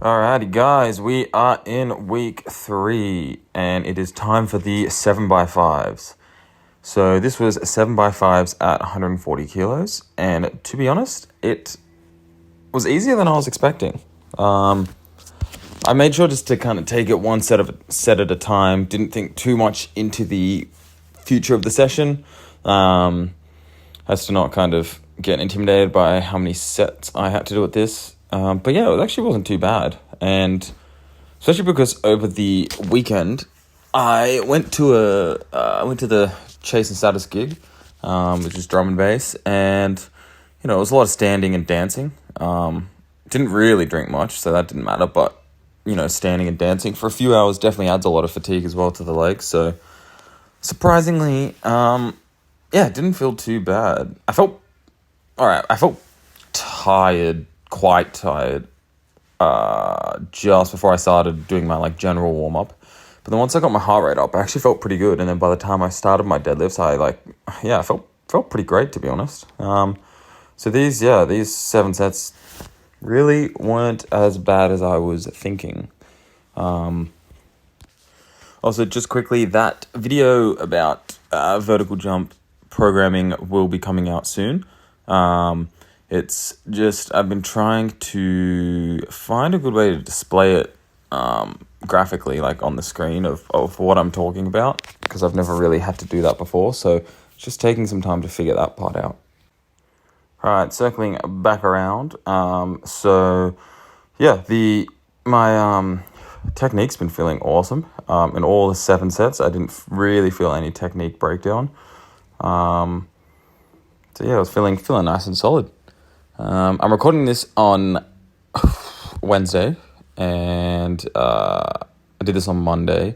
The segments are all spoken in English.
Alrighty, guys, we are in week 3, and it is time for the 7x5s. So this was 7x5s at 140 kilos, and to be honest, it was easier than I was expecting. I made sure just to kind of take it one set at a time. Didn't think too much into the future of the session, as to not kind of get intimidated by how many sets I had to do with this. But yeah, it actually wasn't too bad. And especially because over the weekend, I went to the Chase and Status gig, which is drum and bass. And, it was a lot of standing and dancing. Didn't really drink much, so that didn't matter. But, standing and dancing for a few hours definitely adds a lot of fatigue as well to the legs. So surprisingly, it didn't feel too bad. I felt tired, quite tired, just before I started doing my general warm up. But then once I got my heart rate up, I actually felt pretty good. And then by the time I started my deadlifts, I felt pretty great, to be honest. So these 7 sets really weren't as bad as I was thinking. Also, just quickly, that video about vertical jump programming will be coming out soon. It's just, I've been trying to find a good way to display it graphically, on the screen of what I'm talking about, because I've never really had to do that before. So it's just taking some time to figure that part out. All right, circling back around. My technique's been feeling awesome. In all the 7 sets, I didn't really feel any technique breakdown. I was feeling nice and solid. I'm recording this on Wednesday, and I did this on Monday,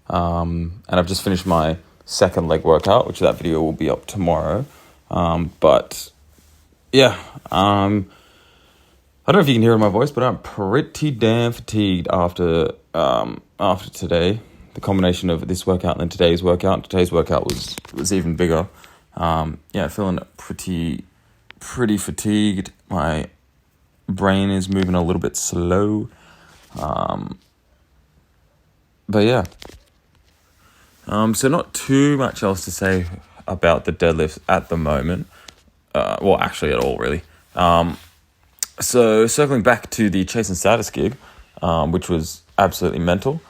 and I've just finished my second leg workout, which that video will be up tomorrow. I don't know if you can hear it in my voice, but I'm pretty damn fatigued after today. The combination of this workout and then today's workout. Today's workout was even bigger. Feeling pretty fatigued. My brain is moving a little bit slow. So not too much else to say about the deadlifts at the moment. Actually at all, really. So circling back to the Chase and Status gig, which was absolutely mental.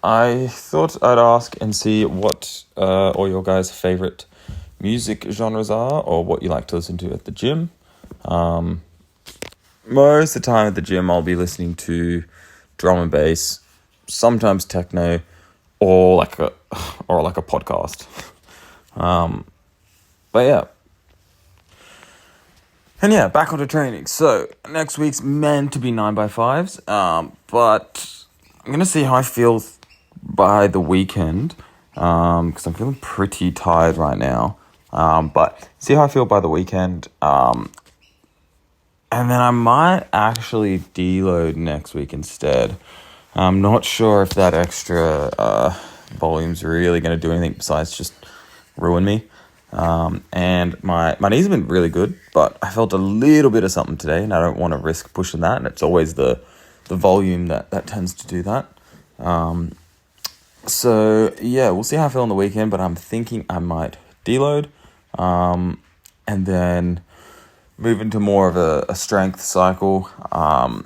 I thought I'd ask and see what all your guys' favorite music genres are, or what you like to listen to at the gym. Most of the time at the gym, I'll be listening to drum and bass, sometimes techno, or like a podcast. Back onto training. So next week's meant to be 9x5s, but I'm gonna see how I feel by the weekend, because I'm feeling pretty tired right now. But see how I feel by the weekend, and then I might actually deload next week instead. I'm not sure if that extra volume's really going to do anything besides just ruin me. And my knees have been really good, but I felt a little bit of something today, and I don't want to risk pushing that. And it's always the volume that tends to do that. We'll see how I feel on the weekend, but I'm thinking I might deload, and then move into more of a strength cycle. I'll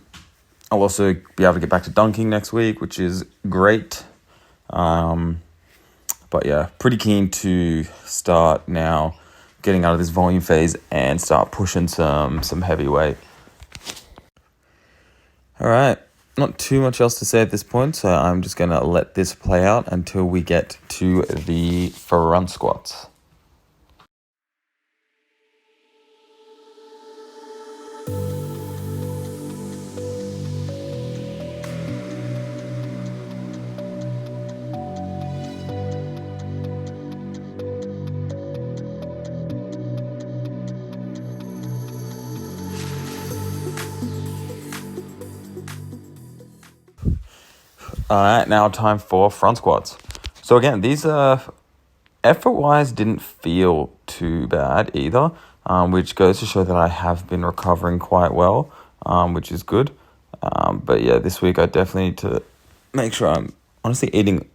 also be able to get back to dunking next week, which is great. Pretty keen to start now getting out of this volume phase and start pushing some heavy weight. All right, not too much else to say at this point, so I'm just going to let this play out until we get to the front squats. Alright, now time for front squats. So again, these effort-wise didn't feel too bad either, which goes to show that I have been recovering quite well, which is good. But yeah, this week I definitely need to make sure I'm honestly eating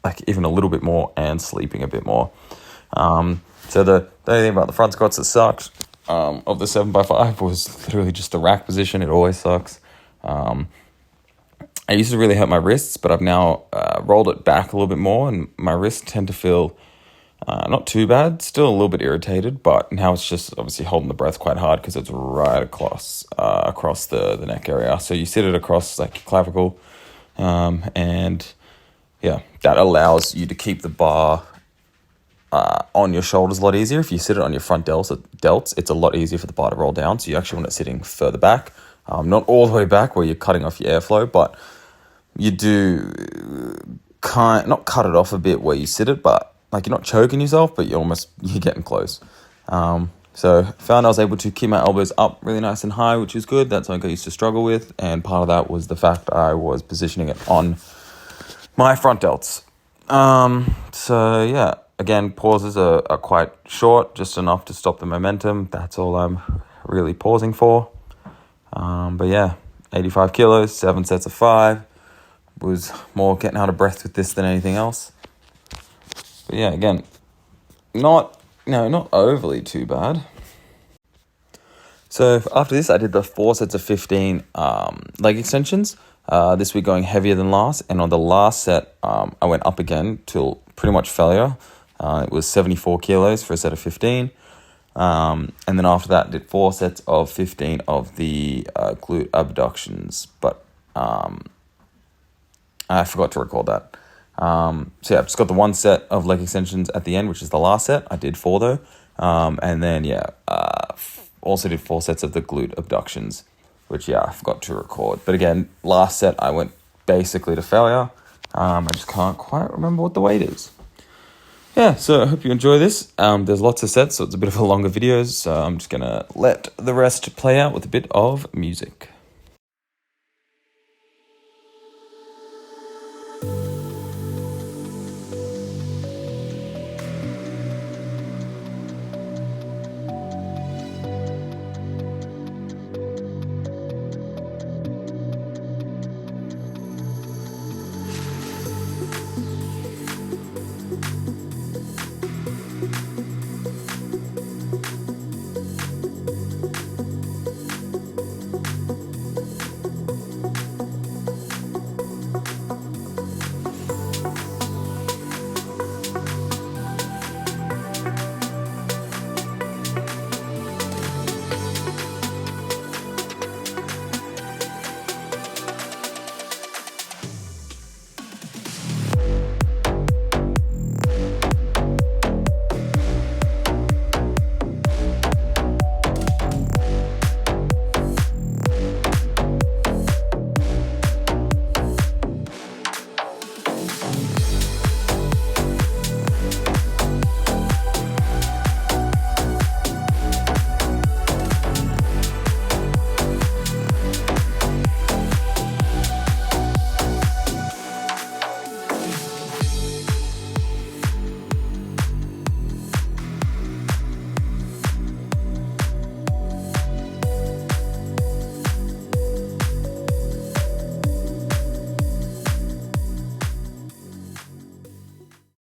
like even a little bit more and sleeping a bit more. So the only thing about the front squats that sucked of the 7x5 was literally just the rack position. It always sucks. I used to really hurt my wrists, but I've now rolled it back a little bit more, and my wrists tend to feel not too bad. Still a little bit irritated, but now it's just obviously holding the breath quite hard because it's right across the neck area. So you sit it across like your clavicle, and yeah, that allows you to keep the bar on your shoulders a lot easier. If you sit it on your front delts, it's a lot easier for the bar to roll down. So you actually want it sitting further back, not all the way back where you're cutting off your airflow, but you do not cut it off a bit where you sit it, but like you're not choking yourself, but you're getting close. So found I was able to keep my elbows up really nice and high, which is good. That's something I used to struggle with, and part of that was the fact I was positioning it on my front delts. So yeah, again, pauses are quite short, just enough to stop the momentum. That's all I'm really pausing for. But yeah, 85 kilos, 7 sets of 5. Was more getting out of breath with this than anything else. But yeah, again, not overly too bad. So after this, I did the 4 sets of 15 leg extensions. This week going heavier than last, and on the last set, I went up again till pretty much failure. It was 74 kilos for a set of 15. And then after that, did 4 sets of 15 of the glute abductions, but I forgot to record that. So yeah, I've just got the 1 set of leg extensions at the end, which is the last set. I did 4 though. And then also did 4 sets of the glute abductions, which I forgot to record. But again, last set I went basically to failure. I just can't quite remember what the weight is. Yeah, so I hope you enjoy this. There's lots of sets, so it's a bit of a longer video. So I'm just going to let the rest play out with a bit of music.